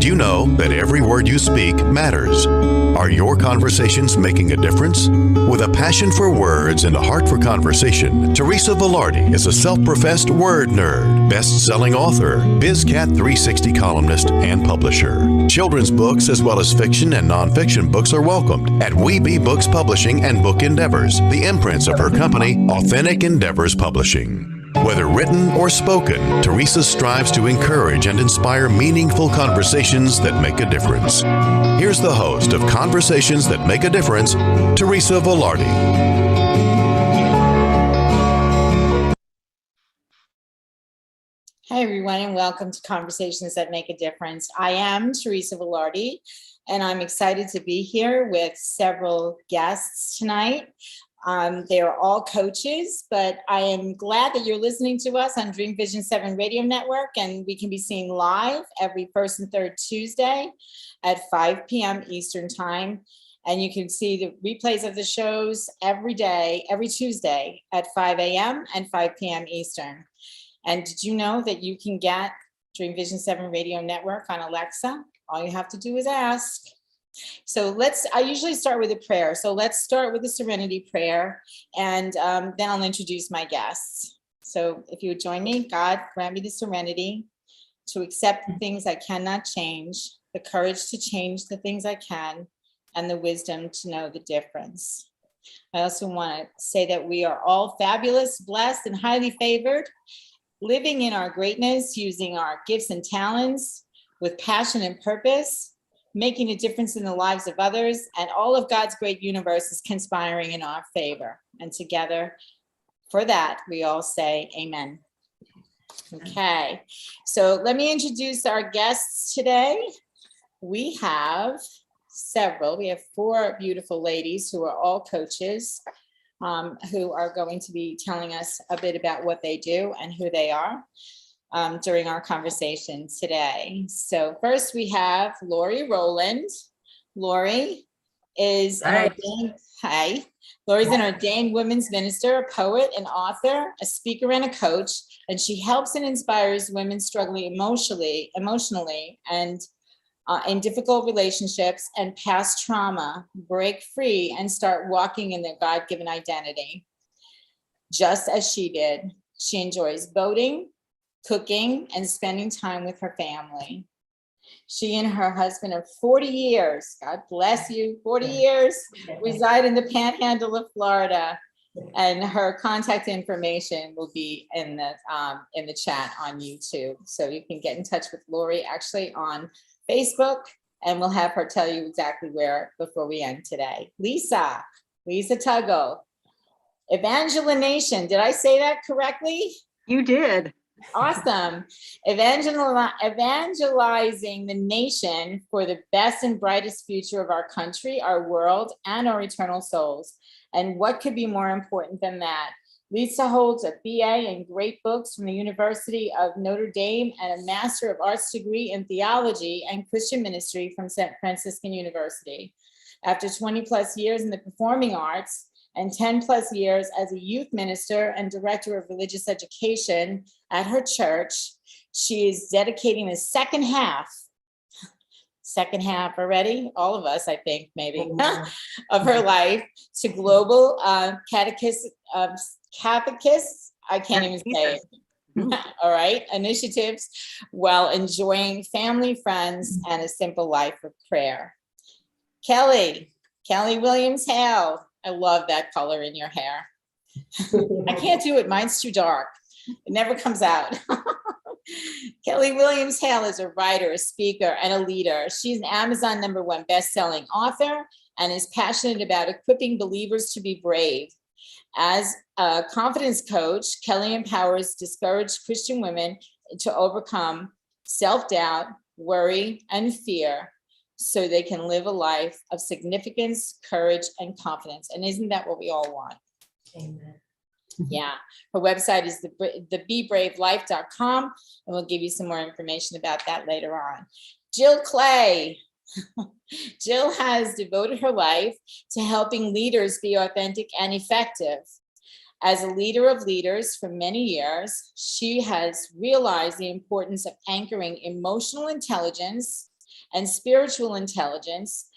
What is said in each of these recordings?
you know that every word you speak matters? Are your conversations making a difference? With a passion for words and a heart for conversation, Teresa Velardi is a self-professed word nerd, best-selling author, BizCat 360 columnist, and publisher. Children's books as well as fiction and nonfiction books are welcomed at We Be Books Publishing and Book Endeavors, the imprints of her company, Authentic Endeavors Publishing. Whether written or spoken, Teresa strives to encourage and inspire meaningful conversations that make a difference. Here's the host of Conversations That Make a Difference, Teresa Velardi. Hi, everyone, and welcome to Conversations That Make a Difference. I am Teresa Velardi, and I'm excited to be here with several guests tonight. They are all coaches, but I am glad that you're listening to us on Dream Vision 7 Radio Network, and we can be seen live every first and third Tuesday at 5 p.m. Eastern Time. And you can see the replays of the shows every day, every Tuesday at 5 a.m. and 5 p.m. Eastern. And did you know that you can get Dream Vision 7 Radio Network on Alexa? All you have to do is ask. So I usually start with a prayer. So let's start with the Serenity Prayer, and then I'll introduce my guests. So if you would join me, God, grant me the serenity to accept the things I cannot change, the courage to change the things I can, and the wisdom to know the difference. I also want to say that we are all fabulous, blessed, and highly favored, living in our greatness, using our gifts and talents with passion and purpose, making a difference in the lives of others, and all of God's great universe is conspiring in our favor. And together, for that, we all say amen. Okay, so let me introduce our guests today. We have several. We have four beautiful ladies who are all coaches, who are going to be telling us a bit about what they do and who they are during our conversation today. So first we have Laurie Rowland. Laurie is Laurie's an ordained women's minister, a poet, an author, a speaker, and a coach, and she helps and inspires women struggling emotionally and in difficult relationships and past trauma, break free and start walking in their God-given identity. Just as she did, she enjoys boating, cooking, and spending time with her family. She and her husband of 40 years, God bless you, 40 years, reside in the Panhandle of Florida. And her contact information will be in the chat on YouTube. So you can get in touch with Laurie actually on Facebook, and we'll have her tell you exactly where before we end today. Lisa Tuggle, EvangeliNation. Did I say that correctly? You did. Awesome. Evangelizing the nation for the best and brightest future of our country, our world, and our eternal souls. And what could be more important than that? Lisa holds a BA in Great Books from the University of Notre Dame and a Master of Arts degree in Theology and Christian Ministry from Franciscan University. After 20 plus years in the performing arts and 10 plus years as a youth minister and director of religious education at her church, she is dedicating the second half already, all of us, I think, maybe, of her life to global catechesis, I can't even say it. All right, initiatives while enjoying family, friends, and a simple life of prayer. Kelly Williams Hale. I love that color in your hair. I can't do it. Mine's too dark. It never comes out. Kelly Williams Hale is a writer, a speaker, and a leader. She's an Amazon #1 best-selling author and is passionate about equipping believers to be brave. As a confidence coach, Kelly empowers discouraged Christian women to overcome self-doubt, worry, and fear so they can live a life of significance, courage, and confidence. And isn't that what we all want? Amen. Yeah. Her website is the BeBraveLife.com, and we'll give you some more information about that later on. Jill Clay. Jill has devoted her life to helping leaders be authentic and effective. As a leader of leaders for many years, she has realized the importance of anchoring emotional intelligence and spiritual intelligence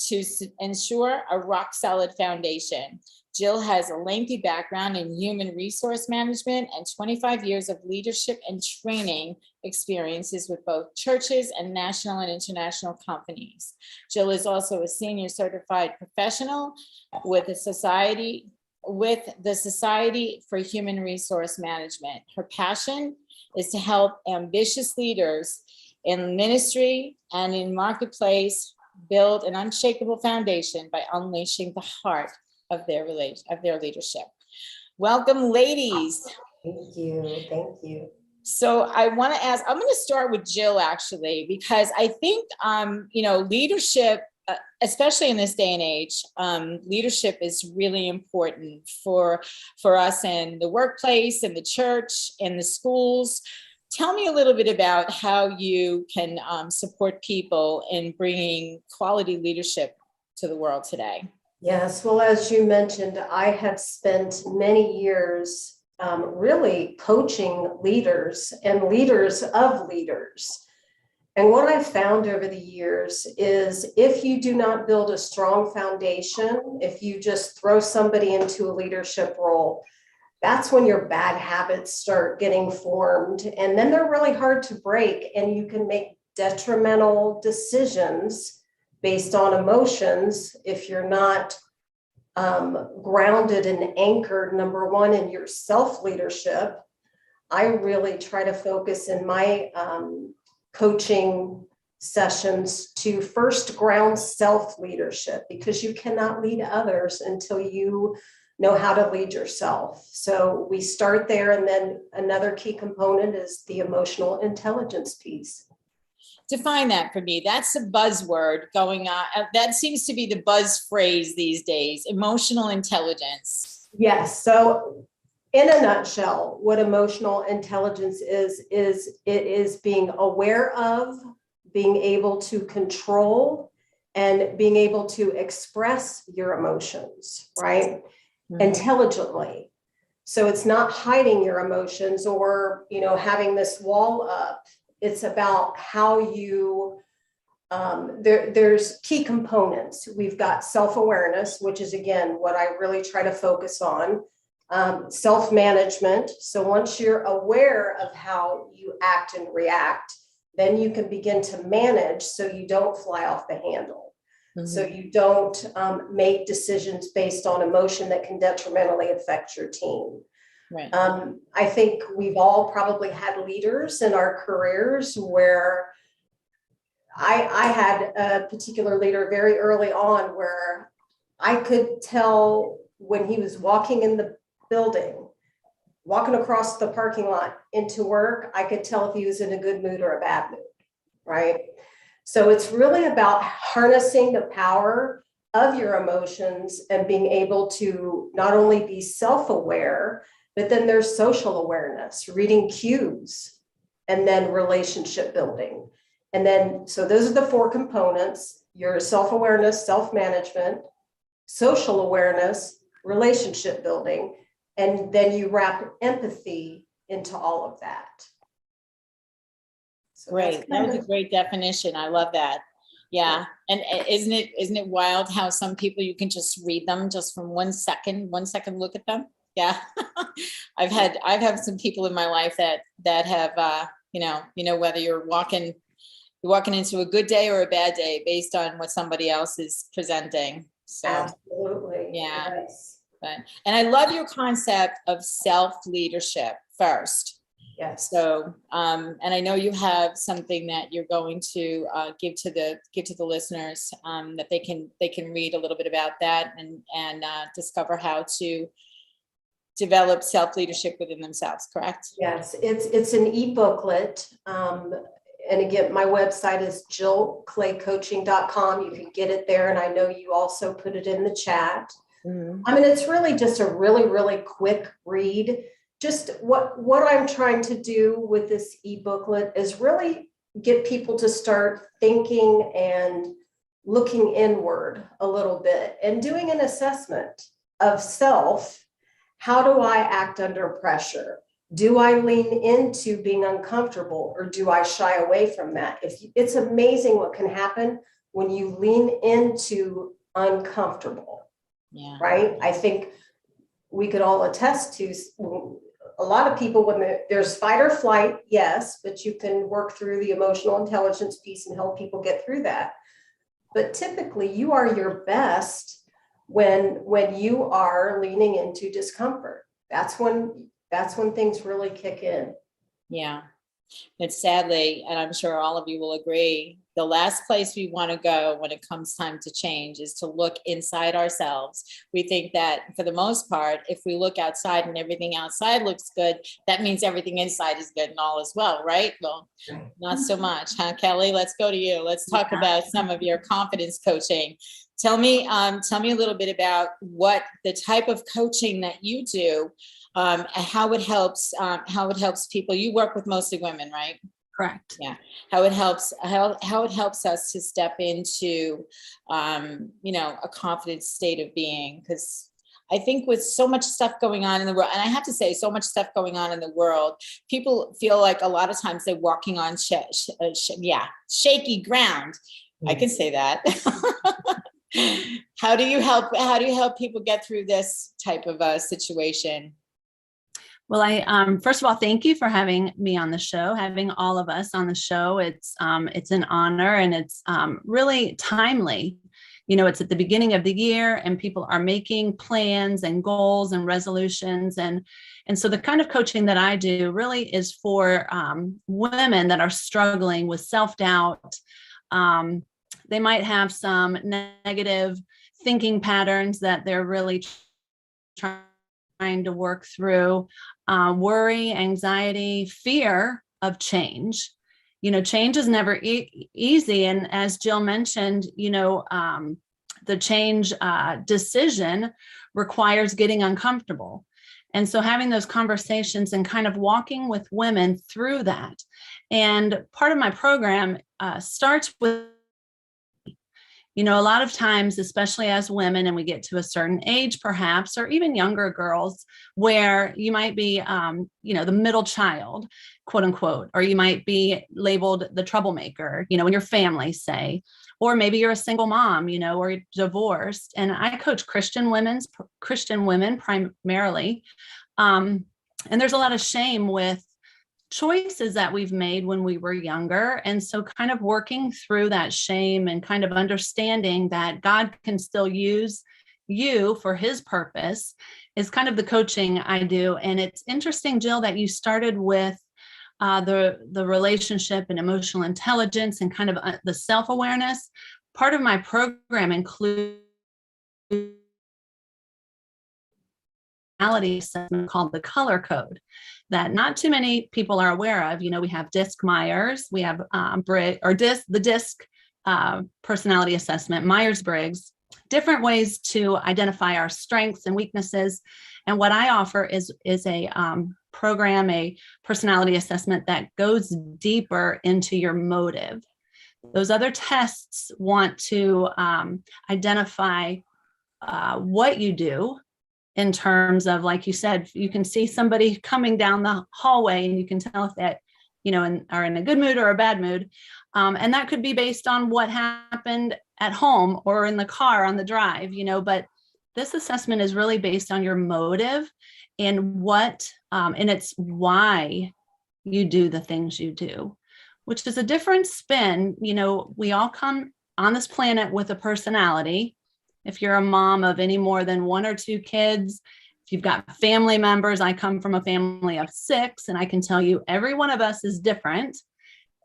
to ensure a rock-solid foundation. Jill has a lengthy background in human resource management and 25 years of leadership and training experiences with both churches and national and international companies. Jill is also a senior certified professional with the Society for Human Resource Management. Her passion is to help ambitious leaders in ministry and in marketplace build an unshakable foundation by unleashing the heart of their leadership. Welcome, ladies. Thank you. Thank you. So I want to ask, I'm going to start with Jill, actually, because I think, leadership, especially in this day and age, leadership is really important for us in the workplace, in the church, in the schools. Tell me a little bit about how you can support people in bringing quality leadership to the world today. Yes, well, as you mentioned, I have spent many years really coaching leaders and leaders of leaders. And what I've found over the years is if you do not build a strong foundation, if you just throw somebody into a leadership role, that's when your bad habits start getting formed. And then they're really hard to break, and you can make detrimental decisions based on emotions if you're not grounded and anchored, number one, in your self-leadership. I really try to focus in my coaching sessions to first ground self-leadership, because you cannot lead others until you know how to lead yourself. So we start there, and then another key component is the emotional intelligence piece. Define that for me. That's a buzzword going on. That seems to be the buzz phrase these days, emotional intelligence. Yes. So in a nutshell, what emotional intelligence is it is being aware of, being able to control, and being able to express your emotions, right? Mm-hmm. Intelligently. So it's not hiding your emotions or, having this wall up. It's about how you, there's key components. We've got self-awareness, which is, again, what I really try to focus on. Self-management. So once you're aware of how you act and react, then you can begin to manage so you don't fly off the handle. Mm-hmm. So you don't make decisions based on emotion that can detrimentally affect your team. Right. I think we've all probably had leaders in our careers where I had a particular leader very early on where I could tell when he was walking in the building, walking across the parking lot into work, I could tell if he was in a good mood or a bad mood, right? So it's really about harnessing the power of your emotions and being able to not only be self-aware, but then there's social awareness, reading cues, and then relationship building. And then, so those are the four components: your self-awareness, self-management, social awareness, relationship building, and then you wrap empathy into all of that. So great. That was a great definition. I love that. Yeah. And isn't it wild how some people, you can just read them just from 1 second look at them. Yeah. I've had some people in my life that have, whether you're walking into a good day or a bad day based on what somebody else is presenting. So, absolutely. Yeah. Yes. And I love your concept of self-leadership first. Yes. So, and I know you have something that you're going to give to the listeners that they can read a little bit about that and discover how to develop self-leadership within themselves, correct? Yes, it's an e-booklet. And again, my website is jillclaycoaching.com. You can get it there. And I know you also put it in the chat. Mm-hmm. I mean, it's really just a really, really quick read. Just what I'm trying to do with this e-booklet is really get people to start thinking and looking inward a little bit and doing an assessment of self. How do I act under pressure? Do I lean into being uncomfortable, or do I shy away from that? It's amazing what can happen when you lean into uncomfortable, Yeah. right? I think we could all attest to a lot of people, when there's fight or flight, yes, but you can work through the emotional intelligence piece and help people get through that. But typically you are your best when you are leaning into discomfort. That's when things really kick in. Yeah. And sadly, and I'm sure all of you will agree, the last place we want to go when it comes time to change is to look inside ourselves. We think that for the most part, if we look outside and everything outside looks good, that means everything inside is good and all is well, right? Well, not so much, huh, Kelly? Let's go to you. Let's talk about some of your confidence coaching. Tell me a little bit about what the type of coaching that you do, how it helps people. You work with mostly women, right? Correct. Yeah. How it helps us to step into, a confident state of being. Because I think with so much stuff going on in the world, and I have to say, so much stuff going on in the world, people feel like a lot of times they're walking on shaky ground. I can say that. How do you help people get through this type of situation? Well, I first of all, thank you for having me on the show, having all of us on the show. It's an honor, and it's really timely. It's at the beginning of the year, and people are making plans and goals and resolutions, and so the kind of coaching that I do really is for women that are struggling with self-doubt. They might have some negative thinking patterns that they're really trying to work through, worry, anxiety, fear of change. Change is never easy. And as Jill mentioned, the change decision requires getting uncomfortable. And so having those conversations and kind of walking with women through that. And part of my program starts with, a lot of times, especially as women, and we get to a certain age, perhaps, or even younger girls, where you might be, the middle child, quote unquote, or you might be labeled the troublemaker, in your family, say, or maybe you're a single mom, or divorced. And I coach Christian women primarily. And there's a lot of shame with choices that we've made when we were younger. And so kind of working through that shame and kind of understanding that God can still use you for his purpose is kind of the coaching I do. And it's interesting, Jill, that you started with the relationship and emotional intelligence and kind of the self-awareness. Part of my program includes assessment called the color code that not too many people are aware of. We have DISC Myers, we have the DISC personality assessment, Myers-Briggs, different ways to identify our strengths and weaknesses. And what I offer is a program, a personality assessment that goes deeper into your motive. Those other tests want to identify what you do in terms of, like you said, you can see somebody coming down the hallway and you can tell if that, are in a good mood or a bad mood. And that could be based on what happened at home or in the car on the drive, but this assessment is really based on your motive and and it's why you do the things you do, which is a different spin. We all come on this planet with a personality. If you're a mom of any more than one or two kids, if you've got family members, I come from a family of 6, and I can tell you every one of us is different.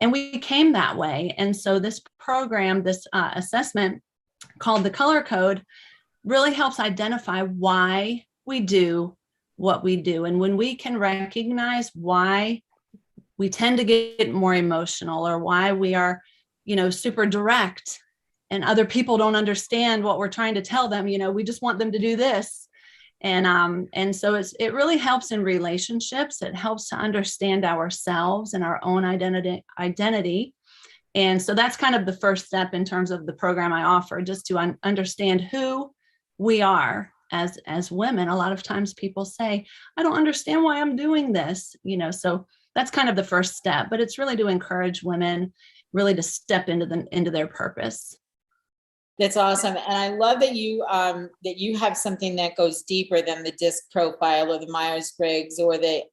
And we came that way. And so this program, this assessment called the Color Code, really helps identify why we do what we do. And when we can recognize why we tend to get more emotional, or why we are, super direct, and other people don't understand what we're trying to tell them, we just want them to do this. And so it really helps in relationships. It helps to understand ourselves and our own identity. And so that's kind of the first step in terms of the program I offer, just to understand who we are as women, a lot of times people say, I don't understand why I'm doing this, so that's kind of the first step, but it's really to encourage women really to step into their purpose. That's awesome. And I love that you have something that goes deeper than the DISC profile or the Myers-Briggs or the,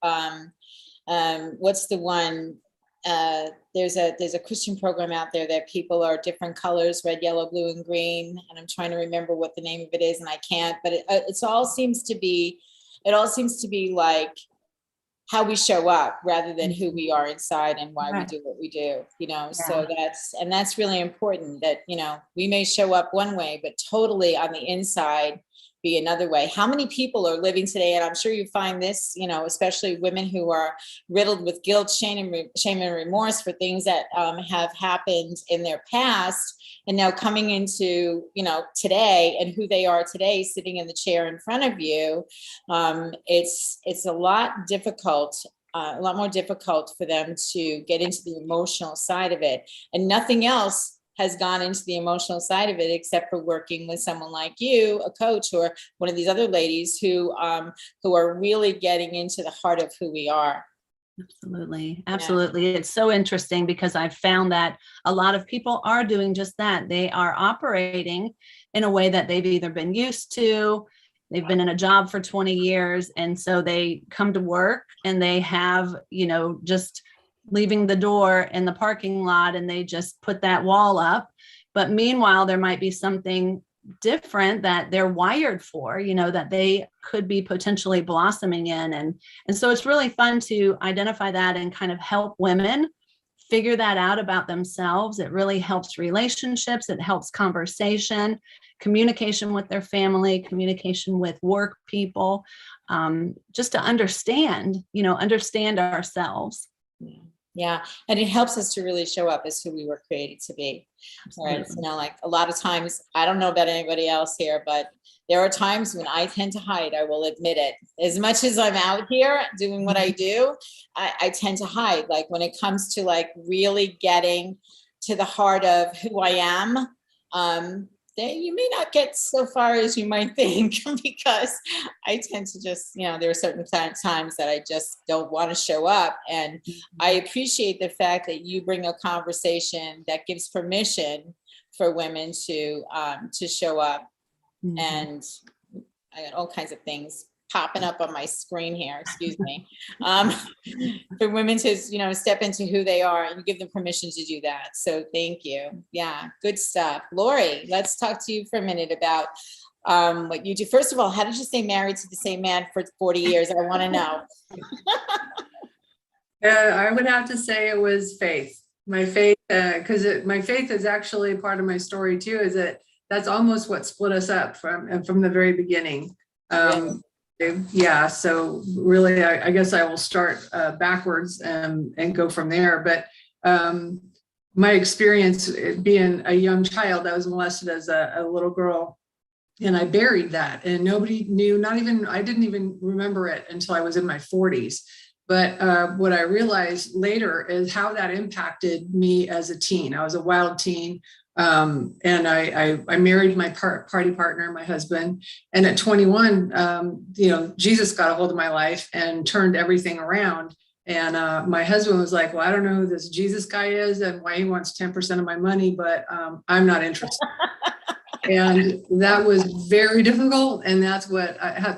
what's the one? There's a Christian program out there that people are different colors, red, yellow, blue, and green. And I'm trying to remember what the name of it is and I can't, but it all seems to be like how we show up rather than who we are inside and why we do what we do, so that's really important that, we may show up one way, but totally on the inside be another way. How many people are living today? And I'm sure you find this, especially women who are riddled with guilt, shame and remorse for things that have happened in their past. And now coming into, today and who they are today, sitting in the chair in front of you, it's a lot more difficult for them to get into the emotional side of it. And nothing else has gone into the emotional side of it except for working with someone like you, a coach, or one of these other ladies who are really getting into the heart of who we are. Absolutely. Absolutely. Yeah. It's so interesting because I've found that a lot of people are doing just that. They are operating in a way that they've either been used to, they've been in a job for 20 years. And so they come to work and they have, just leaving the door in the parking lot and they just put that wall up. But meanwhile, there might be something different that they're wired for, that they could be potentially blossoming in. And so it's really fun to identify that and kind of help women figure that out about themselves. It really helps relationships. It helps conversation, communication with their family, communication with work people, just to understand ourselves. Yeah. And it helps us to really show up as who we were created to be. Right. Like a lot of times, I don't know about anybody else here, but there are times when I tend to hide. I will admit it. As much as I'm out here doing what I do, I tend to hide. Like when it comes to like really getting to the heart of who I am, then you may not get so far as you might think because I tend to just, there are certain times that I just don't want to show up. And I appreciate the fact that you bring a conversation that gives permission for women to show up. Mm-hmm. And I got all kinds of things popping up on my screen here, excuse me, for women to, step into who they are and give them permission to do that. So thank you. Yeah, good stuff. Laurie, let's talk to you for a minute about what you do. First of all, how did you stay married to the same man for 40 years? I want to know. I would have to say it was faith. My faith, because my faith is actually part of my story too, is that that's almost what split us up from the very beginning. Yeah, so really, I guess I will start backwards and go from there. But my experience being a young child, I was molested as a little girl, and I buried that, and nobody knew. I didn't even remember it until I was in my 40s. But what I realized later is how that impacted me as a teen. I was a wild teen. And I married my party partner, my husband. And at 21, Jesus got a hold of my life and turned everything around. And my husband was like, well, I don't know who this Jesus guy is and why he wants 10% of my money, but I'm not interested. And that was very difficult. And that's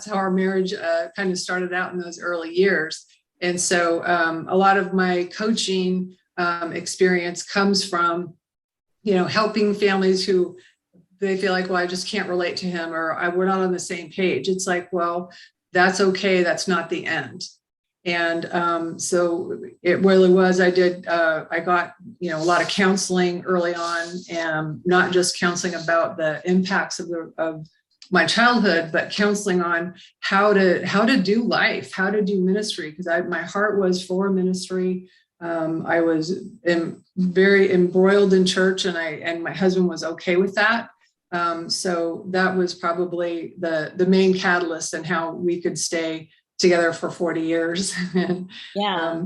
how our marriage kind of started out in those early years. And so a lot of my coaching experience comes from helping families who they feel like, well, I just can't relate to him, or we're not on the same page. It's like, well, that's okay. That's not the end. And so it really was, I got, a lot of counseling early on, and not just counseling about the impacts of my childhood, but counseling on how to do life, how to do ministry. Because my heart was for ministry. I was very embroiled in church, and my husband was okay with that. So that was probably the main catalyst in how we could stay together for 40 years. Yeah.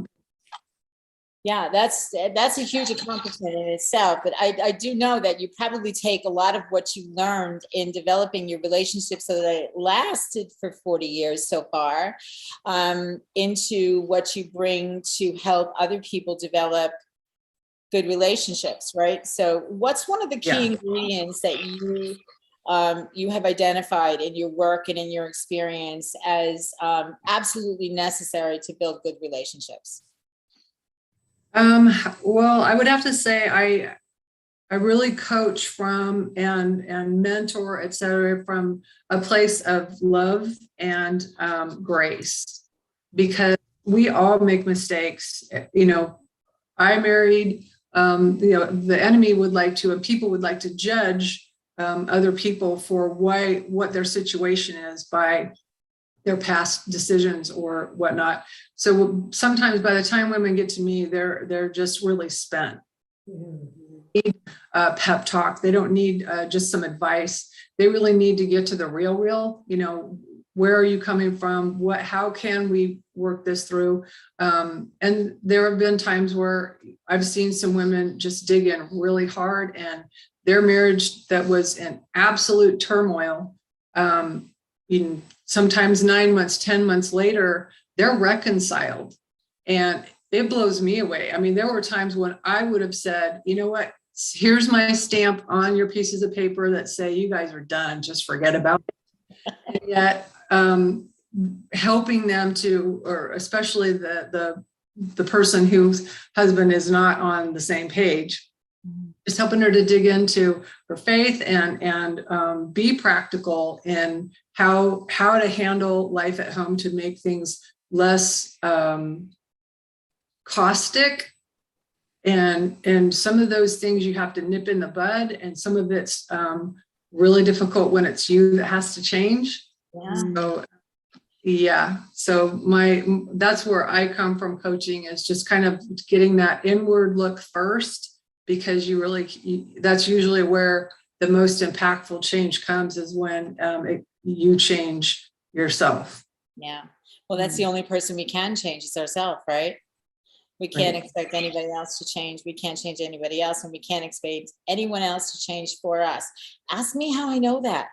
Yeah, that's a huge accomplishment in itself. But I do know that you probably take a lot of what you learned in developing your relationship so that it lasted for 40 years so far, into what you bring to help other people develop good relationships, right? So what's one of the key ingredients that you have identified in your work and in your experience as absolutely necessary to build good relationships? Well, I would have to say I really coach from and mentor, et cetera, from a place of love and grace, because we all make mistakes. You know, I married, the enemy would like to, and people would like to judge other people for what their situation is by their past decisions or whatnot. So sometimes by the time women get to me, they're just really spent. They need a pep talk. They don't need just some advice. They really need to get to the real, you know, where are you coming from? How can we work this through? And there have been times where I've seen some women just dig in really hard, and their marriage that was in absolute turmoil, sometimes 9 months, 10 months later, they're reconciled. And it blows me away. I mean, there were times when I would have said, you know what, here's my stamp on your pieces of paper that say you guys are done, just forget about it. And yet helping them to, or especially the person whose husband is not on the same page, just helping her to dig into her faith and be practical in how to handle life at home to make things less caustic. And some of those things you have to nip in the bud, and some of it's really difficult when it's you that has to change. So that's where I come from coaching, is just kind of getting that inward look first, because that's usually where the most impactful change comes, is when you change yourself. Yeah. Well, that's the only person we can change is ourselves, right? We can't expect anybody else to change. We can't change anybody else, and we can't expect anyone else to change for us. Ask me how I know that.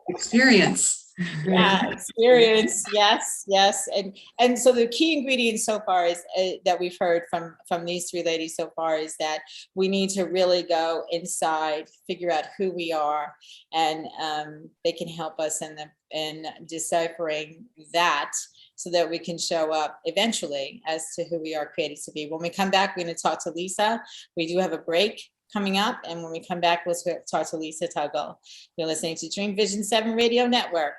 Experience. Yeah, experience. Yes. And so the key ingredient so far is that we've heard from these three ladies so far is that we need to really go inside, figure out who we are, and they can help us in deciphering that, so that we can show up eventually as to who we are created to be. When we come back, we're going to talk to Lisa. We do have a break coming up, and when we come back, we'll talk to Lisa Tuggle. You're listening to Dream Vision 7 Radio Network.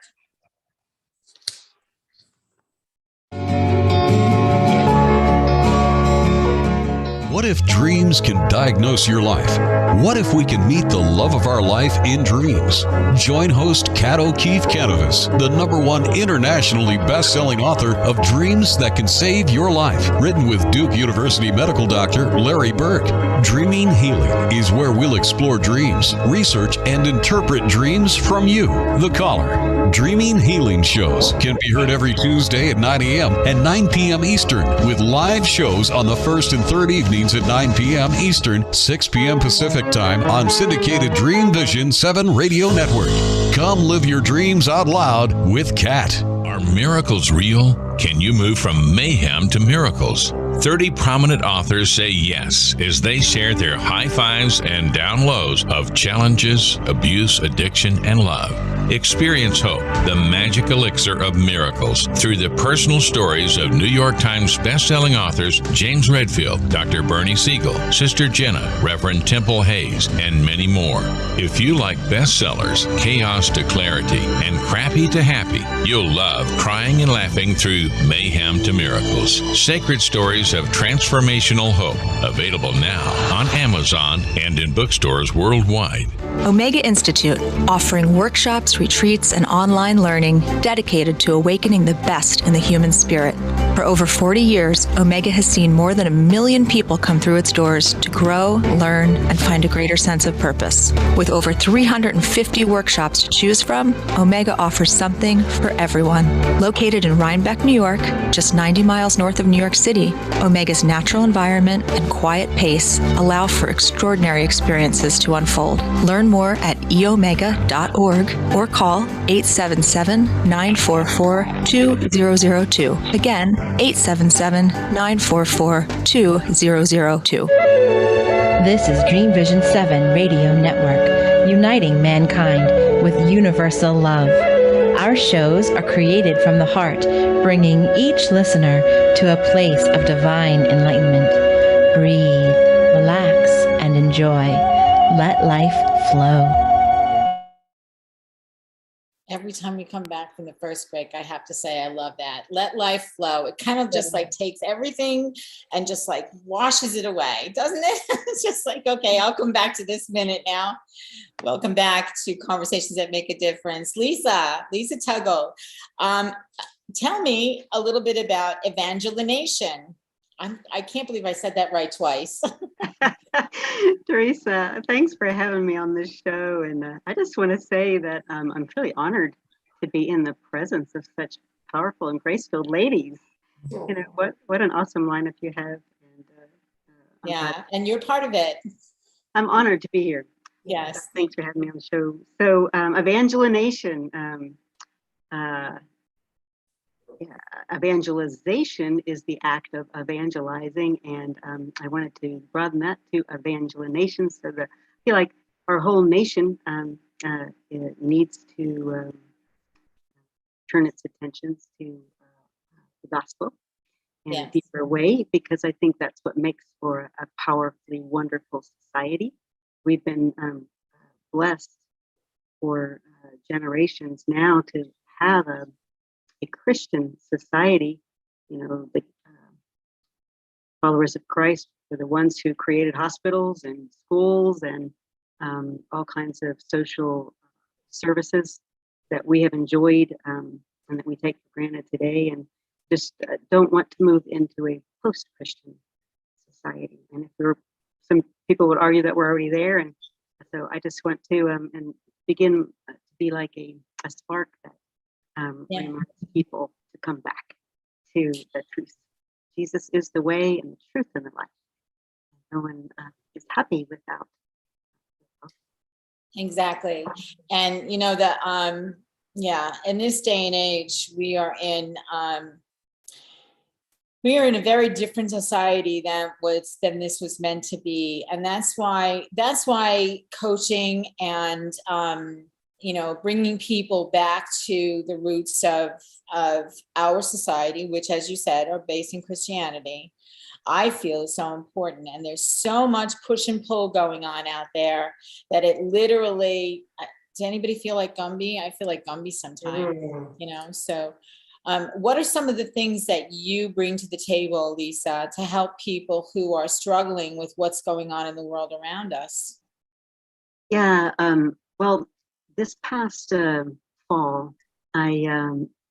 What if dreams can diagnose your life? What if we can meet the love of our life in dreams? Join host Kat O'Keefe Canavis, the #1 internationally best-selling author of Dreams That Can Save Your Life, written with Duke University medical doctor Larry Burke. Dreaming Healing is where we'll explore dreams, research, and interpret dreams from you, the caller. Dreaming Healing shows can be heard every Tuesday at 9 a.m. and 9 p.m. Eastern, with live shows on the first and third evenings at 9 p.m. Eastern, 6 p.m. Pacific Time on syndicated Dream Vision 7 Radio Network. Come live your dreams out loud with Kat. Are miracles real? Can you move from mayhem to miracles? 30 prominent authors say yes as they share their high fives and down lows of challenges, abuse, addiction, and love. Experience hope, the magic elixir of miracles, through the personal stories of New York Times bestselling authors James Redfield, Dr. Bernie Siegel, Sister Jenna, Reverend Temple Hayes, and many more. If you like bestsellers, chaos to clarity, and crappy to happy, you'll love crying and laughing through mayhem to miracles. Sacred stories of transformational hope. Available now on Amazon and in bookstores worldwide. Omega Institute, offering workshops, retreats, and online learning dedicated to awakening the best in the human spirit. For over 40 years, Omega has seen more than 1 million people come through its doors to grow, learn, and find a greater sense of purpose. With over 350 workshops to choose from, Omega offers something for everyone. Located in Rhinebeck, New York, just 90 miles north of New York City, Omega's natural environment and quiet pace allow for extraordinary experiences to unfold. Learn more at eomega.org or call 877-944-2002. Again, 877-944-2002. This is Dream Vision 7 Radio Network, uniting mankind with universal love. Our shows are created from the heart, bringing each listener to a place of divine enlightenment. Breathe, relax, and enjoy. Let life flow. Every time we come back from the first break, I have to say, I love that. Let life flow. It kind of just like takes everything and just like washes it away, doesn't it? It's just like, okay, I'll come back to this minute now. Welcome back to Conversations That Make a Difference. Lisa Tuggle, tell me a little bit about EvangeliNation. I can't believe I said that right twice. Teresa, thanks for having me on this show. And I just want to say that I'm really honored to be in the presence of such powerful and grace-filled ladies. You know, what an awesome lineup you have. And yeah, and you're part of it. I'm honored to be here. Yes. Thanks for having me on the show. So EvangeliNation, evangelization is the act of evangelizing, and I wanted to broaden that to EvangeliNation, so that I feel like our whole nation it needs to turn its attentions to the gospel in a deeper way, because I think that's what makes for a powerfully wonderful society. We've been blessed for generations now to have a Christian society. You know, the followers of Christ were the ones who created hospitals and schools and all kinds of social services that we have enjoyed and that we take for granted today, and just don't want to move into a post-Christian society. And if some people would argue that we're already there, and so I just want to and begin to be like a spark that reminds people to come back to the truth. Jesus is the way and the truth and the life. No one is happy without. Exactly. And you know that in this day and age, we are in a very different society than this was meant to be. And that's why coaching and bringing people back to the roots of our society, which, as you said, are based in Christianity, I feel is so important. And there's so much push and pull going on out there that it literally, does anybody feel like Gumby? I feel like Gumby sometimes, so what are some of the things that you bring to the table, Lisa, to help people who are struggling with what's going on in the world around us? Yeah, well, this past fall, I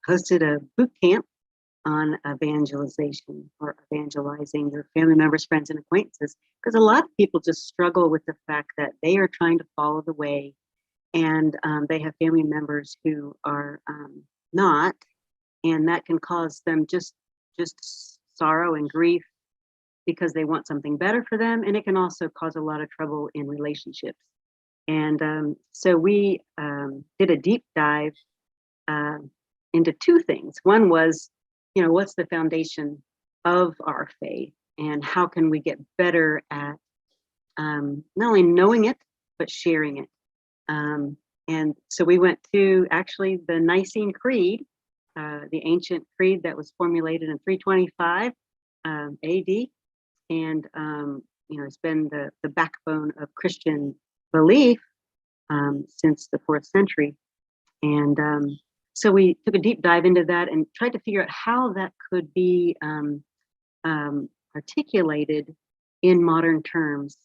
hosted a boot camp on evangelization, or evangelizing your family members, friends, and acquaintances, because a lot of people just struggle with the fact that they are trying to follow the way, and they have family members who are not, and that can cause them just sorrow and grief because they want something better for them, and it can also cause a lot of trouble in relationships. And so we did a deep dive into two things. One was, what's the foundation of our faith, and how can we get better at not only knowing it, but sharing it. And so we went to actually the Nicene Creed, the ancient creed that was formulated in 325 AD. And, it's been the backbone of Christian belief since the 4th century. And so we took a deep dive into that and tried to figure out how that could be articulated in modern terms,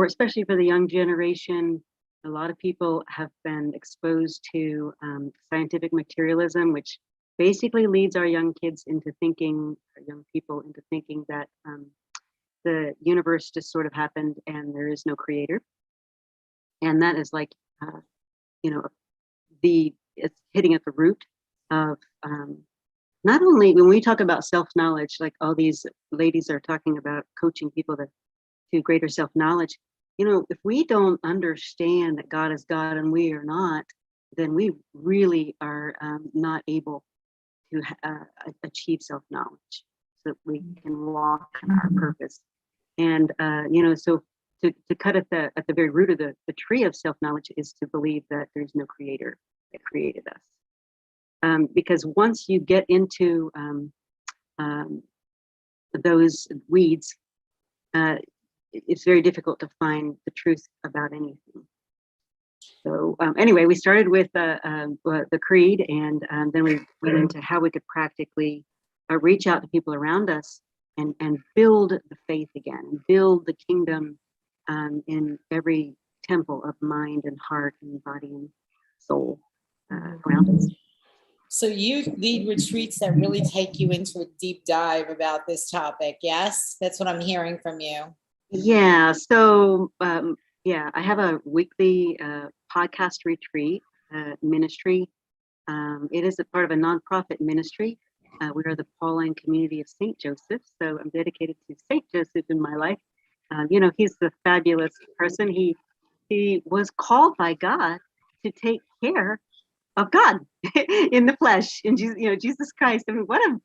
especially for the young generation. A lot of people have been exposed to scientific materialism, which basically leads our young people into thinking that the universe just sort of happened and there is no creator. And that is like, it's hitting at the root of not only when we talk about self-knowledge, like all these ladies are talking about coaching people to greater self-knowledge. If we don't understand that God is God and we are not, then we really are not able to achieve self-knowledge so that we can walk in our purpose. And, so to cut at the very root of the tree of self-knowledge is to believe that there's no creator that created us. Because once you get into those weeds, it's very difficult to find the truth about anything. So anyway, we started with the creed, and then we went into how we could practically reach out to people around us and build the faith again, and build the kingdom in every temple of mind and heart and body and soul around us. So you lead retreats that really take you into a deep dive about this topic. Yes, that's what I'm hearing from you. Yeah. So I have a weekly podcast retreat ministry. It is a part of a nonprofit ministry. We are the Pauline community of St. Joseph. So I'm dedicated to St. Joseph in my life. He's the fabulous person. He was called by God to take care of God in the flesh, in Jesus Christ. I mean, what a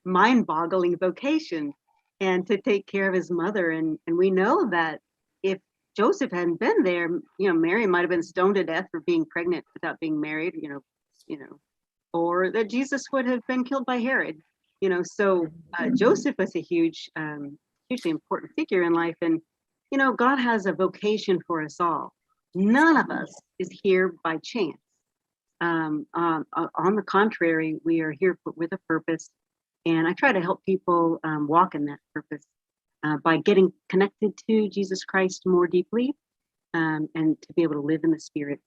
mind-boggling vocation, and to take care of his mother. And we know that if Joseph hadn't been there, Mary might have been stoned to death for being pregnant without being married, or that Jesus would have been killed by Herod. So Joseph was a hugely important figure in life. And God has a vocation for us all. None of us is here by chance. On the contrary, we are here with a purpose, and I try to help people walk in that purpose by getting connected to Jesus Christ more deeply, and to be able to live in the Spirit.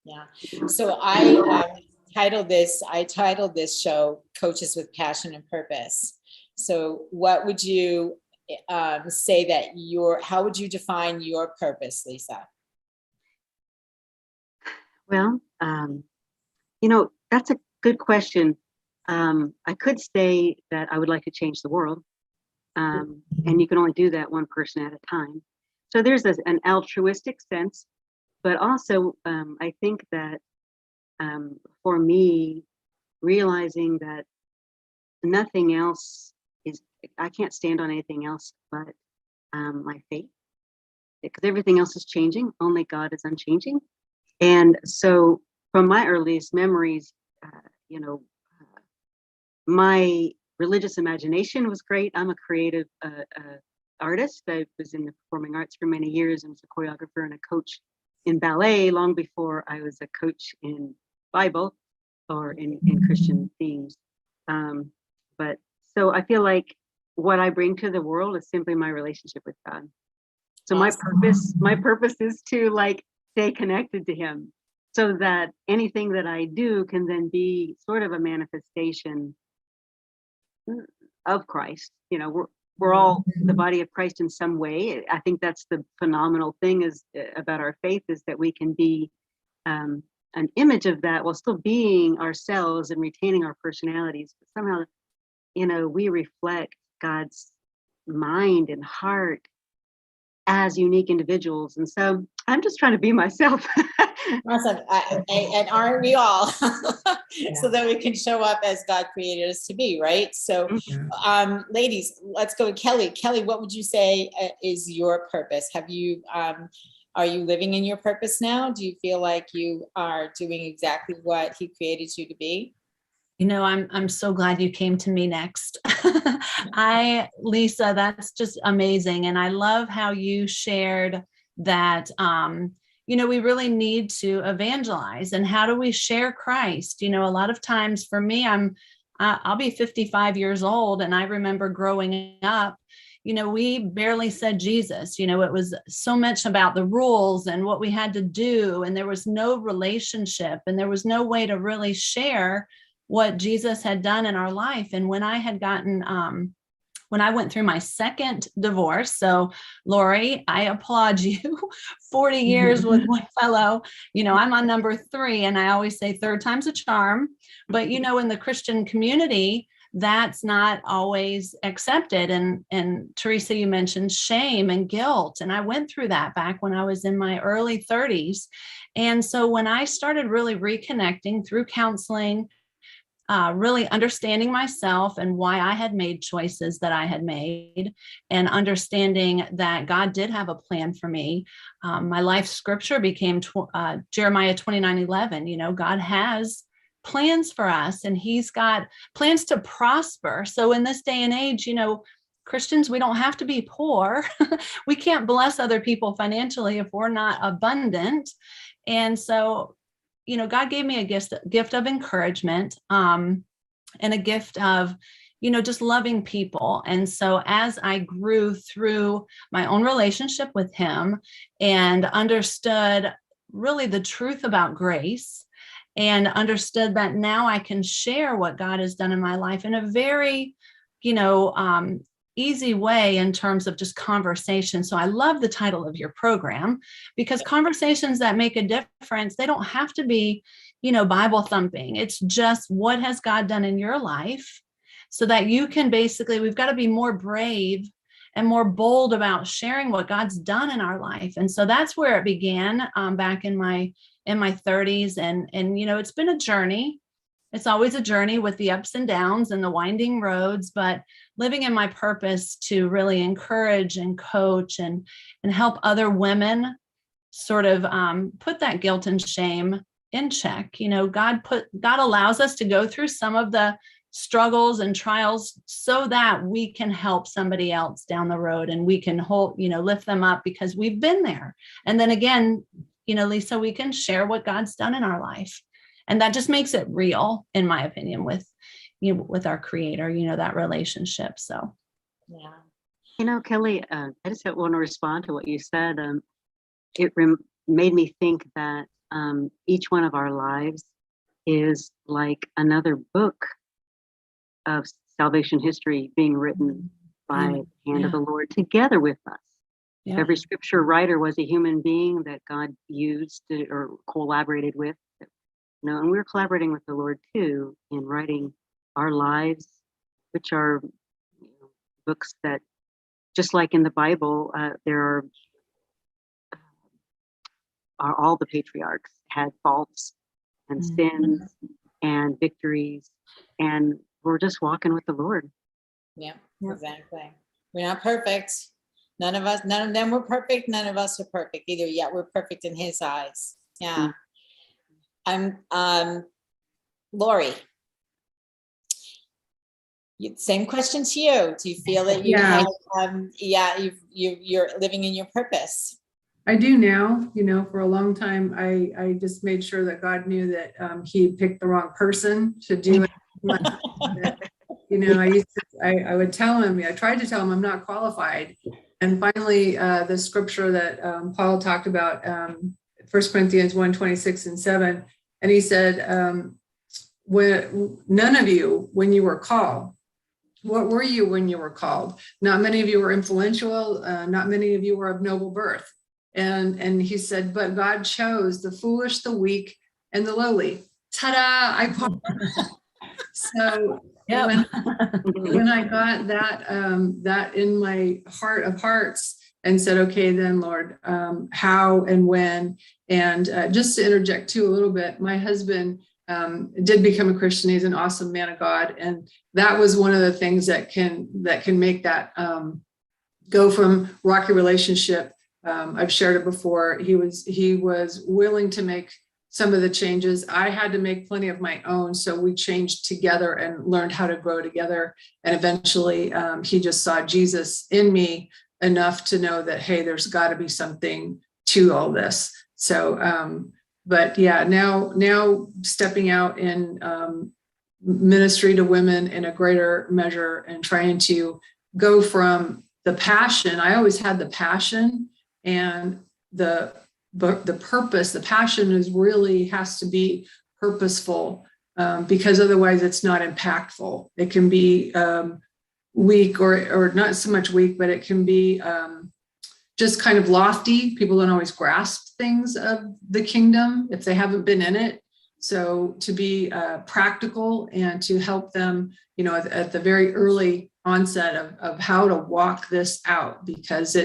Yeah. So I titled this show "Coaches with Passion and Purpose." So, what would you say that how would you define your purpose, Lisa? Well, that's a good question. I could say that I would like to change the world, and you can only do that one person at a time. So there's an altruistic sense, but also I think that for me, realizing that nothing else I can't stand on anything else but my faith, because everything else is changing. Only God is unchanging. And so from my earliest memories, my religious imagination was great. I'm a creative artist. I was in the performing arts for many years and was a choreographer and a coach in ballet long before I was a coach in Bible or in Christian themes. But so I feel like what I bring to the world is simply my relationship with God. So my purpose is to stay connected to him, so that anything that I do can then be sort of a manifestation of Christ. We're all the body of Christ in some way. I think that's the phenomenal thing about our faith, is that we can be an image of that while still being ourselves and retaining our personalities. But somehow, we reflect God's mind and heart as unique individuals. And so I'm just trying to be myself. Awesome. And aren't we all? So that we can show up as God created us to be, right? So ladies, let's go with Kelly. Kelly, what would you say is your purpose? Are you living in your purpose now? Do you feel like you are doing exactly what he created you to be? I'm so glad you came to me next. Lisa, that's just amazing. And I love how you shared that, we really need to evangelize. And how do we share Christ? A lot of times for me, I'll be 55 years old. And I remember growing up, we barely said Jesus. It was so much about the rules and what we had to do. And there was no relationship, and there was no way to really share what Jesus had done in our life. And when I had gotten, when I went through my second divorce, so Laurie, I applaud you, 40 years with one fellow, I'm on number 3, and I always say third time's a charm, but in the Christian community, that's not always accepted. And Teresa, you mentioned shame and guilt. And I went through that back when I was in my early 30s. And so when I started really reconnecting through counseling, really understanding myself and why I had made choices that I had made, and understanding that God did have a plan for me. My life scripture became Jeremiah 29:11. God has plans for us, and he's got plans to prosper. So in this day and age, Christians, we don't have to be poor. We can't bless other people financially if we're not abundant. And so God gave me a gift of encouragement, and a gift of, just loving people. And so as I grew through my own relationship with him and understood really the truth about grace, and understood that now I can share what God has done in my life in a very, easy way in terms of just conversation. So I love the title of your program, because conversations that make a difference, they don't have to be, Bible thumping. It's just, what has God done in your life, so that you can we've got to be more brave and more bold about sharing what God's done in our life. And so that's where it began, back in my 30s. And it's been a journey. It's always a journey with the ups and downs and the winding roads, but living in my purpose to really encourage and coach and help other women sort of put that guilt and shame in check. God allows us to go through some of the struggles and trials so that we can help somebody else down the road, and we can lift them up because we've been there. And then again, Lisa, we can share what God's done in our life. And that just makes it real, in my opinion, with our Creator, that relationship. So, yeah. Kelly, I just want to respond to what you said. It made me think that each one of our lives is like another book of salvation history being written by the hand of the Lord together with us. Yeah. Every scripture writer was a human being that God used or collaborated with. And we're collaborating with the Lord too in writing our lives, which are books that, just like in the Bible, there are all the patriarchs had faults and sins and victories, and we're just walking with the Lord. Yeah, exactly. We're not perfect. None of them were perfect. None of us are perfect either. Yet we're perfect in his eyes. Yeah. I'm Laurie. Same question to you. Do you feel that you have, you're living in your purpose? I do now. For a long time, I just made sure that God knew that he picked the wrong person to do it. I would tell him, I tried to tell him I'm not qualified. And finally, the scripture that Paul talked about, 1 Corinthians 1:26-7, and he said, none of you, when you were called, what were you when you were called? Not many of you were influential. Not many of you were of noble birth. And he said, but God chose the foolish, the weak, and the lowly. Ta-da! I paused. So when I got that in my heart of hearts, and said, okay, then Lord, how and when, and just to interject too a little bit, my husband did become a Christian. He's an awesome man of God, and that was one of the things that can make that go from rocky relationship. I've shared it before. He was willing to make some of the changes. I had to make plenty of my own. So we changed together and learned how to grow together. And eventually he just saw Jesus in me enough to know that, hey, there's got to be something to all this. So, but yeah, now stepping out in ministry to women in a greater measure and trying to go from the passion. I always had the passion and the purpose. The passion has to be purposeful. because otherwise it's not impactful. It can be weak or not so much weak, but it can be just kind of lofty. People don't always grasp things of the kingdom if they haven't been in it. So to be practical and to help them, at the very early onset of how to walk this out, because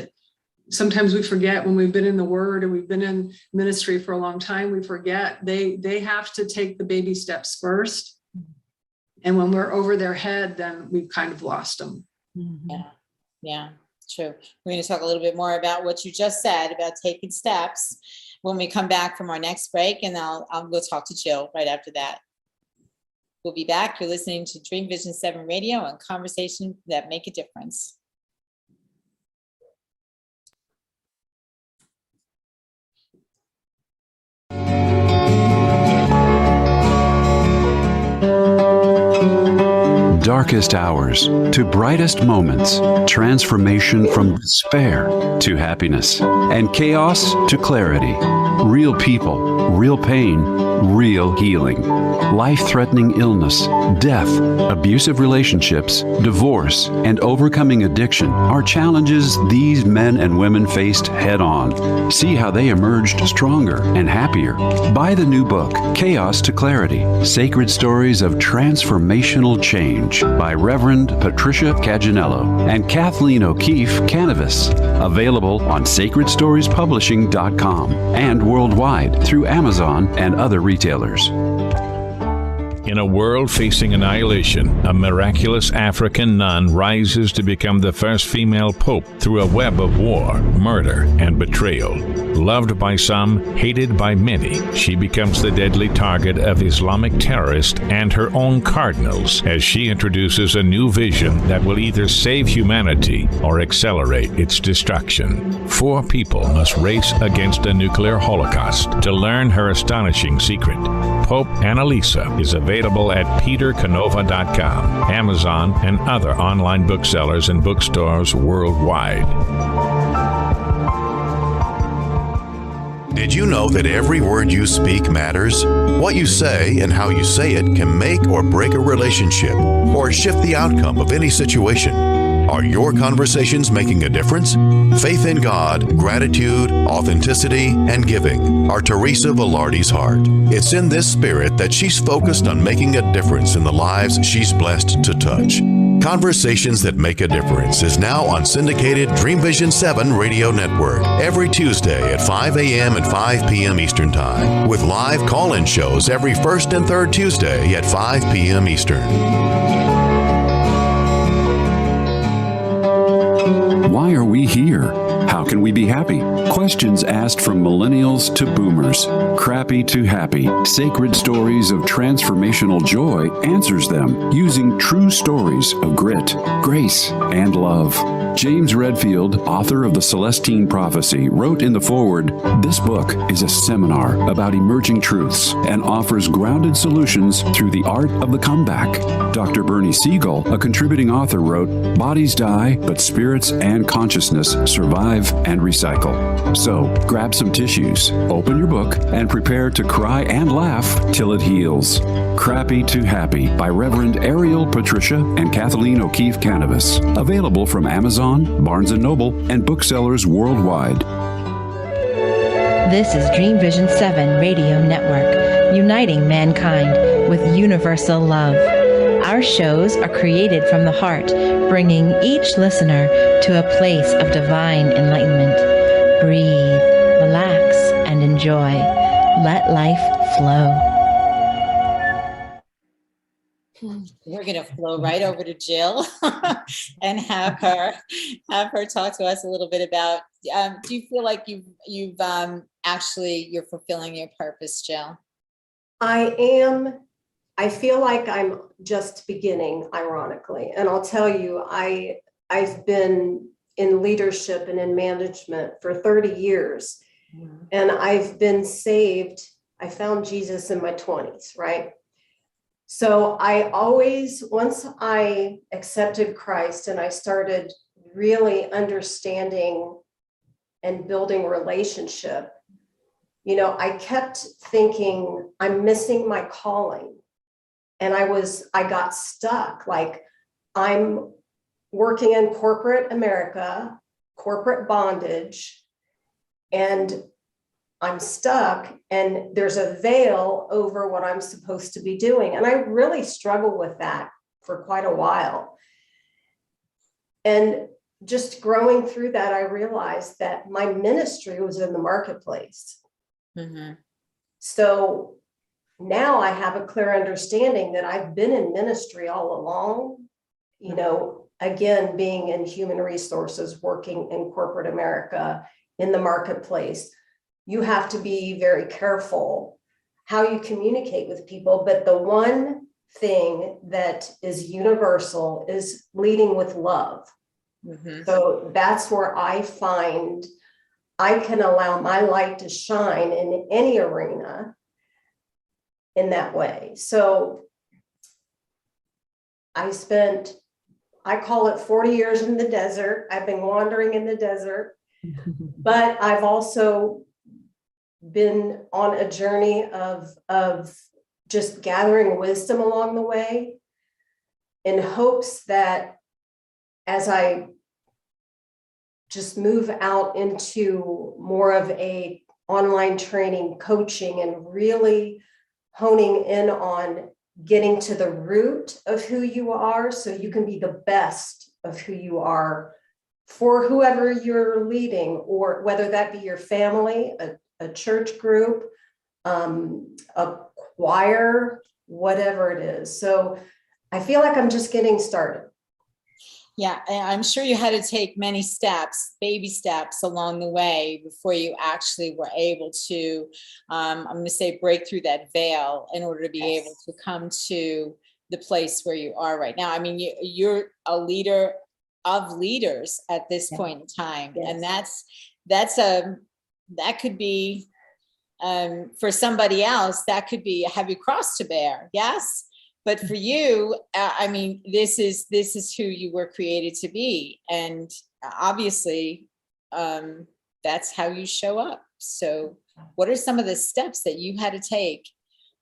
sometimes we forget when we've been in the Word and we've been in ministry for a long time, we forget they have to take the baby steps first. And when we're over their head, then we've kind of lost them. Yeah, true. We're going to talk a little bit more about what you just said about taking steps when we come back from our next break, and I'll go talk to Jill right after that. We'll be back. You're listening to Dream Vision 7 Radio and conversations that make a difference. Darkest hours to brightest moments, transformation from despair to happiness, and chaos to clarity. Real people, real pain, real healing. Life-threatening illness, death, abusive relationships, divorce, and overcoming addiction are challenges these men and women faced head-on. See how they emerged stronger and happier. Buy the new book, Chaos to Clarity, Sacred Stories of Transformational Change by Reverend Patricia Caginello and Kathleen O'Keefe Canavas. Available on sacredstoriespublishing.com and worldwide through Amazon and other retailers. In a world facing annihilation, a miraculous African nun rises to become the first female pope through a web of war, murder, and betrayal. Loved by some, hated by many, she becomes the deadly target of Islamic terrorists and her own cardinals as she introduces a new vision that will either save humanity or accelerate its destruction. 4 people must race against a nuclear holocaust. To learn her astonishing secret, Pope Annalisa is available at petercanova.com, Amazon, and other online booksellers and bookstores worldwide. Did you know that every word you speak matters? What you say and how you say it can make or break a relationship or shift the outcome of any situation. Are your conversations making a difference? Faith in God, gratitude, authenticity, and giving are Teresa Velardi's heart. It's in this spirit that she's focused on making a difference in the lives she's blessed to touch. Conversations That Make a Difference is now on syndicated Dream Vision 7 radio network every Tuesday at 5 a.m. and 5 p.m. Eastern Time, with live call-in shows every first and third Tuesday at 5 p.m. Eastern. Why are we here? How can we be happy? Questions asked from millennials to boomers. Crappy to happy. Sacred Stories of Transformational Joy answers them using true stories of grit, grace, and love. James Redfield, author of The Celestine Prophecy, wrote in the foreword, "This book is a seminar about emerging truths and offers grounded solutions through the art of the comeback." Dr. Bernie Siegel, a contributing author, wrote, "Bodies die, but spirits and consciousness survive and recycle." So, grab some tissues, open your book, and prepare to cry and laugh till it heals. Crappy to Happy by Reverend Ariel Patricia and Kathleen O'Keefe Canavas. Available from Amazon, Barnes & Noble, and booksellers worldwide. This is Dream Vision 7 Radio Network, uniting mankind with universal love. Our shows are created from the heart, bringing each listener to a place of divine enlightenment. Breathe, relax, and enjoy. Let life flow. We're going to flow right over to Jill and have her talk to us a little bit about, do you feel like you're fulfilling your purpose, Jill? I am. I feel like I'm just beginning, ironically. And I'll tell you, I've been in leadership and in management for 30 years. And I've been saved. I found Jesus in my 20s, right? So once I accepted Christ and I started really understanding and building relationship, I kept thinking, I'm missing my calling. And I got stuck. Like, I'm working in corporate America, corporate bondage, and I'm stuck, and there's a veil over what I'm supposed to be doing. And I really struggled with that for quite a while. And just growing through that, I realized that my ministry was in the marketplace. Mm-hmm. So now I have a clear understanding that I've been in ministry all along, you know, again, being in human resources, working in corporate America, in the marketplace. You have to be very careful how you communicate with people. But the one thing that is universal is leading with love. Mm-hmm. So that's where I find I can allow my light to shine in any arena in that way. So I call it 40 years in the desert. I've been wandering in the desert, but I've also been on a journey of just gathering wisdom along the way, in hopes that as I just move out into more of a online training, coaching, and really honing in on getting to the root of who you are, so you can be the best of who you are for whoever you're leading, or whether that be your family, a church group, a choir, whatever it is. So I feel like I'm just getting started. Yeah, I'm sure you had to take many steps, baby steps along the way before you actually were able to, I'm going to say, break through that veil in order to be able to come to the place where you are right now. I mean, you're a leader of leaders at this point in time. Yes. And that could be, for somebody else, that could be a heavy cross to bear. Yes. But for you, I mean, this is who you were created to be. And obviously, that's how you show up. So what are some of the steps that you had to take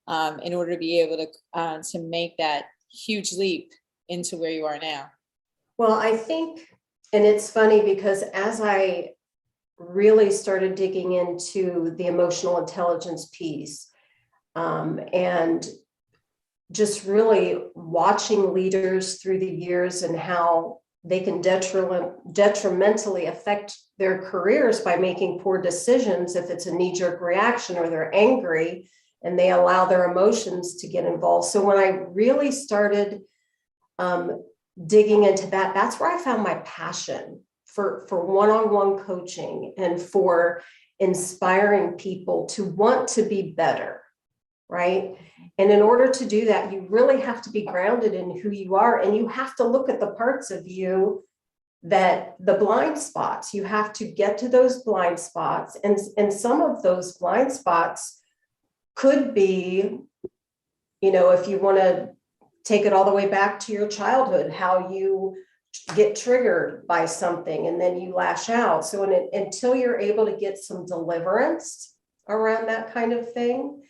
in order to be able to make that huge leap into where you are now? Well, I think, and it's funny because as I really started digging into the emotional intelligence piece, and just really watching leaders through the years and how they can detrimentally affect their careers by making poor decisions if it's a knee-jerk reaction or they're angry and they allow their emotions to get involved. So when I really started digging into that, that's where I found my passion for one-on-one coaching and for inspiring people to want to be better, right? And in order to do that, you really have to be grounded in who you are, and you have to look at the parts of you that the blind spots, you have to get to those blind spots. And some of those blind spots could be, you know, if you want to take it all the way back to your childhood, how you get triggered by something and then you lash out. So until you're able to get some deliverance around that kind of thing,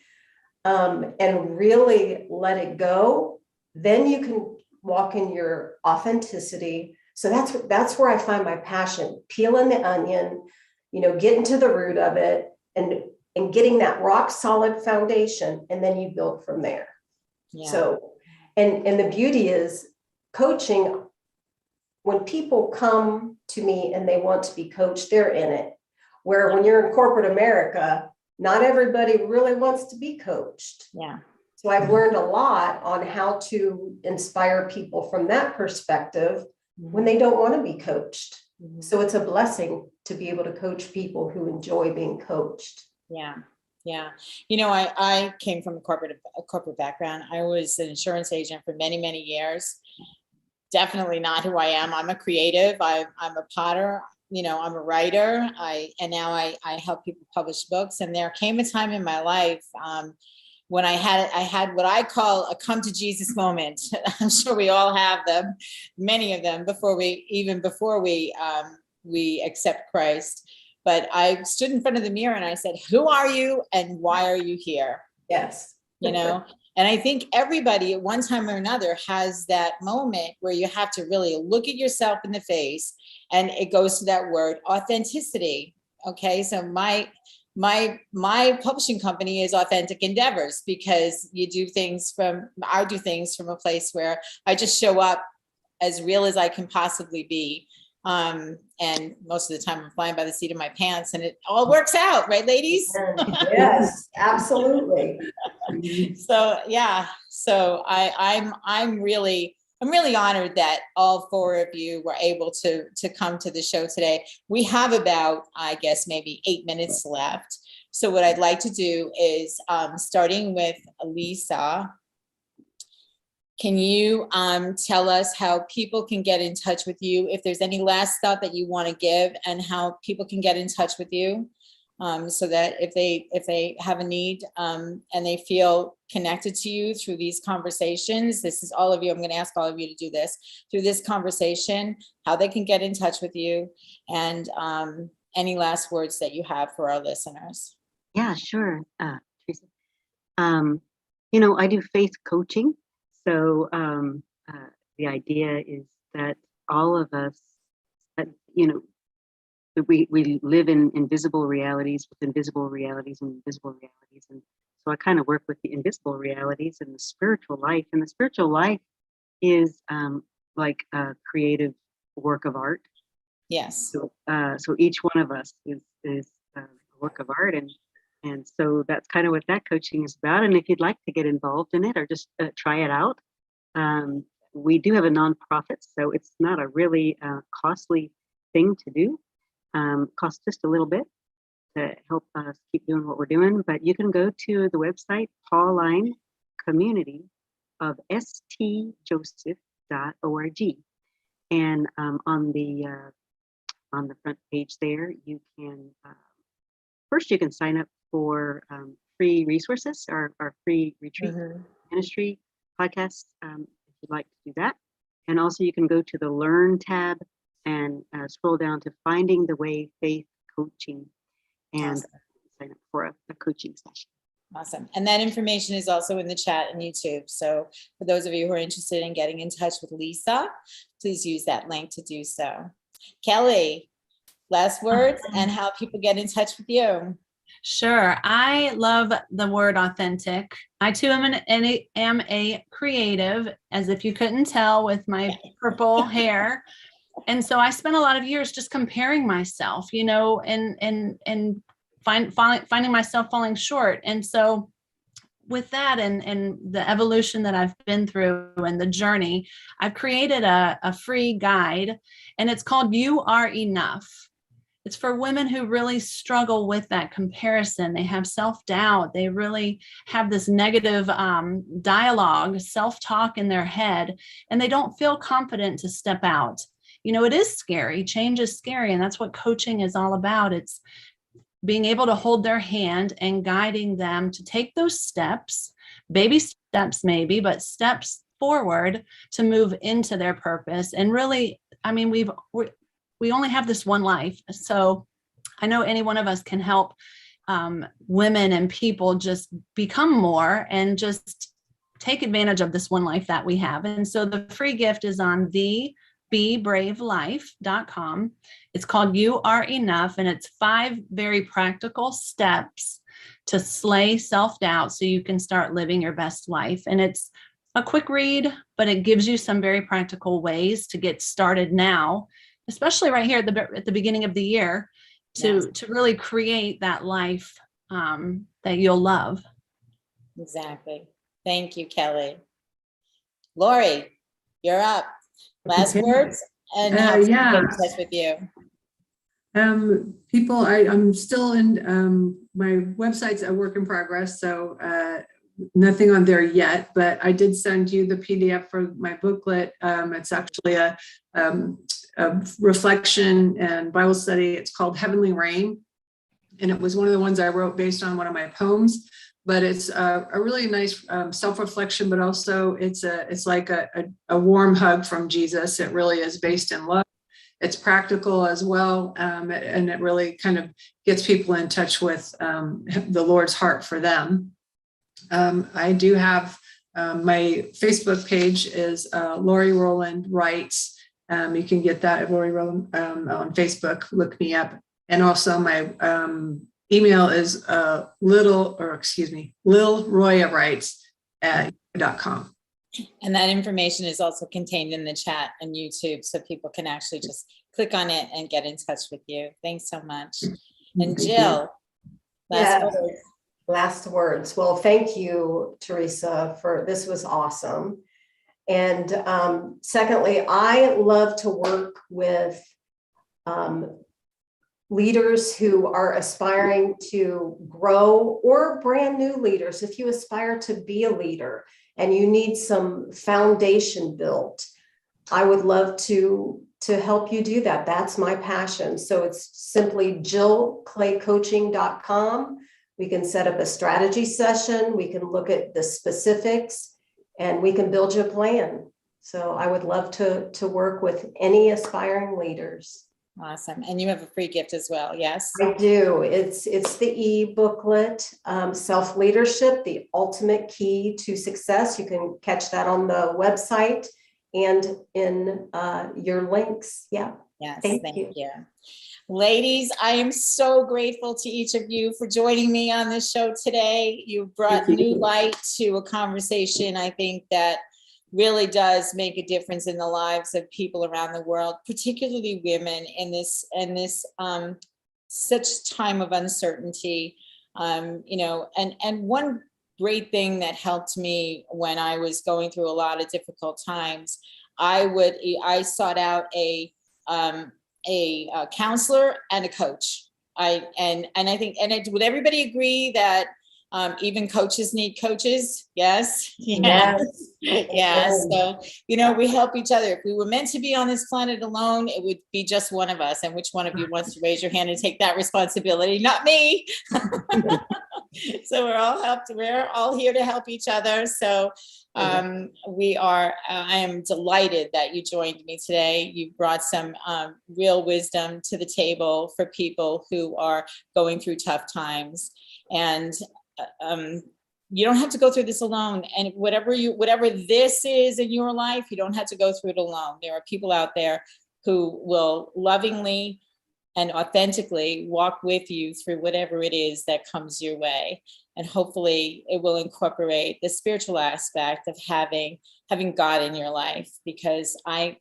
and really let it go, then you can walk in your authenticity. So that's where I find my passion, peeling the onion, you know, getting to the root of it and getting that rock solid foundation, and then you build from there. Yeah. So, and the beauty is coaching, when people come to me and they want to be coached, they're in it. Where when you're in corporate America, not everybody really wants to be coached. Yeah. So I've learned a lot on how to inspire people from that perspective when they don't want to be coached. Mm-hmm. So it's a blessing to be able to coach people who enjoy being coached. Yeah. Yeah. You know, I came from a corporate background. I was an insurance agent for many, many years. Definitely not who I am. I'm a creative. I'm a potter. You know, I'm a writer. And now I help people publish books. And there came a time in my life when I had what I call a come to Jesus moment. I'm sure we all have them, many of them, before we accept Christ. But I stood in front of the mirror and I said, "Who are you and why are you here?" Yes. You know, And I think everybody at one time or another has that moment where you have to really look at yourself in the face, and it goes to that word authenticity. Okay, so my publishing company is Authentic Endeavors, because I do things from a place where I just show up as real as I can possibly be. And most of the time I'm flying by the seat of my pants, and it all works out, right, ladies? Yes, absolutely. So yeah, so I'm really honored that all four of you were able to come to the show today. We have about, I guess, maybe 8 minutes left. So what I'd like to do is, starting with Lisa, can you tell us how people can get in touch with you? If there's any last thought that you want to give, and how people can get in touch with you, so that if they have a need and they feel connected to you through these conversations, this is all of you. I'm going to ask all of you to do this through this conversation, how they can get in touch with you, and any last words that you have for our listeners. Yeah, sure. Teresa. I do faith coaching. So the idea is that all of us, we live in invisible realities with invisible realities and invisible realities. And so I kind of work with the invisible realities and the spiritual life. And the spiritual life is like a creative work of art. Yes. So each one of us is a work of art. And so that's kind of what that coaching is about. And if you'd like to get involved in it, or just try it out, we do have a nonprofit, so it's not a really costly thing to do. Costs just a little bit to help us keep doing what we're doing. But you can go to the website, Pauline Community of stjoseph.org. And on the front page there, you can first you can sign up for free resources, our free retreat ministry podcast, if you'd like to do that. And also you can go to the Learn tab and scroll down to Finding the Way Faith Coaching, and sign up for a coaching session. Awesome. And that information is also in the chat and YouTube. So for those of you who are interested in getting in touch with Lisa, please use that link to do so. Kelly, last words and how people get in touch with you. Sure. I love the word authentic. I too am a creative, as if you couldn't tell with my purple hair. And so I spent a lot of years just comparing myself, and finding myself falling short. And so with that and the evolution that I've been through and the journey, I've created a free guide, and it's called You Are Enough. It's for women who really struggle with that comparison. They have self-doubt. They really have this negative dialogue, self-talk in their head, and they don't feel confident to step out. It is scary. Change is scary. And that's what coaching is all about. It's being able to hold their hand and guiding them to take those steps, baby steps maybe, but steps forward to move into their purpose. And really, we only have this one life. So I know any one of us can help women and people just become more and just take advantage of this one life that we have. And so the free gift is on BeBraveLife.com. It's called You Are Enough, and it's 5 very practical steps to slay self-doubt so you can start living your best life. And it's a quick read, but it gives you some very practical ways to get started now, especially right here at the beginning of the year, to really create that life that you'll love. Exactly. Thank you, Kelly. Laurie, you're up. Last words and how to get in touch with you. People, I'm still in my website's a work in progress, so nothing on there yet, but I did send you the PDF for my booklet. It's actually a reflection and Bible study. It's called Heavenly Rain, and it was one of the ones I wrote based on one of my poems. But it's a really nice self-reflection, but also it's like a warm hug from Jesus. It really is based in love. It's practical as well, and it really kind of gets people in touch with the Lord's heart for them. I do have My Facebook page is Laurie Rowland Writes. You can get that at Laurie Rowland on Facebook. Look me up. And also my email is lilroyawrites@yahoo.com. And that information is also contained in the chat on YouTube, so people can actually just click on it and get in touch with you. Thanks so much. And Jill, last words. Well, thank you, Teresa, for this was awesome. And secondly, I love to work with leaders who are aspiring to grow, or brand new leaders. If you aspire to be a leader and you need some foundation built, I would love to help you do that. That's my passion. So it's simply jillclaycoaching.com. We can set up a strategy session. We can look at the specifics and we can build you a plan. So I would love to work with any aspiring leaders. Awesome. And you have a free gift as well, yes? I do. It's the e-booklet, Self-Leadership, the Ultimate Key to Success. You can catch that on the website and in your links. Yeah. Yes, thank you. Ladies, I am so grateful to each of you for joining me on this show today. You brought new light to a conversation, I think, that really does make a difference in the lives of people around the world, particularly women in this such time of uncertainty. And one great thing that helped me when I was going through a lot of difficult times, I sought out a counselor and a coach. I think would everybody agree that even coaches need coaches? Yes. Yes. Yes. So, we help each other. If we were meant to be on this planet alone, it would be just one of us. And which one of you wants to raise your hand and take that responsibility? Not me. So we're all here to help each other. So I am delighted that you joined me today. You brought some real wisdom to the table for people who are going through tough times. And you don't have to go through this alone. And whatever this is in your life, you don't have to go through it alone. There are people out there who will lovingly and authentically walk with you through whatever it is that comes your way. And hopefully it will incorporate the spiritual aspect of having God in your life, because I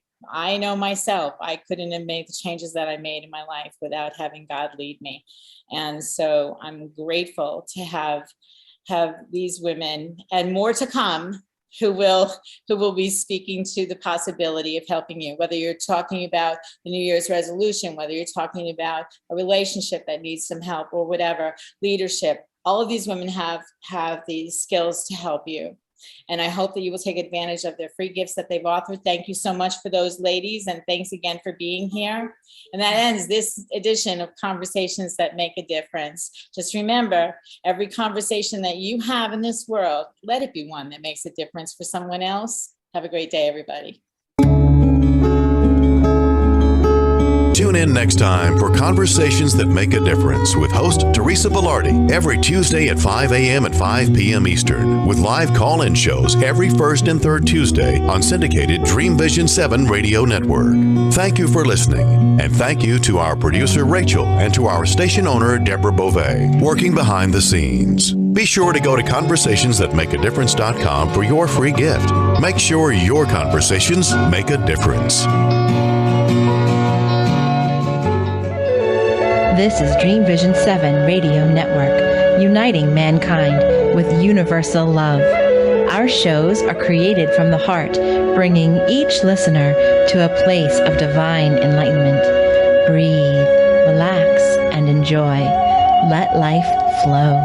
know myself, I couldn't have made the changes that I made in my life without having God lead me. And so I'm grateful to have these women, and more to come, who will be speaking to the possibility of helping you, whether you're talking about the New Year's resolution, whether you're talking about a relationship that needs some help or whatever, leadership. All of these women have these skills to help you. And I hope that you will take advantage of their free gifts that they've authored. Thank you so much for those ladies. And thanks again for being here. And that ends this edition of Conversations That Make a Difference. Just remember, every conversation that you have in this world, let it be one that makes a difference for someone else. Have a great day, everybody. Tune in next time for Conversations That Make a Difference with host Teresa Velardi every Tuesday at 5 a.m. and 5 p.m. Eastern, with live call-in shows every first and third Tuesday on syndicated Dream Vision 7 radio network. Thank you for listening, and thank you to our producer Rachel and to our station owner Deborah Beauvais, working behind the scenes. Be sure to go to conversationsthatmakeadifference.com for your free gift. Make sure your conversations make a difference. This is Dream Vision 7 Radio Network, uniting mankind with universal love. Our shows are created from the heart, bringing each listener to a place of divine enlightenment. Breathe, relax, and enjoy. Let life flow.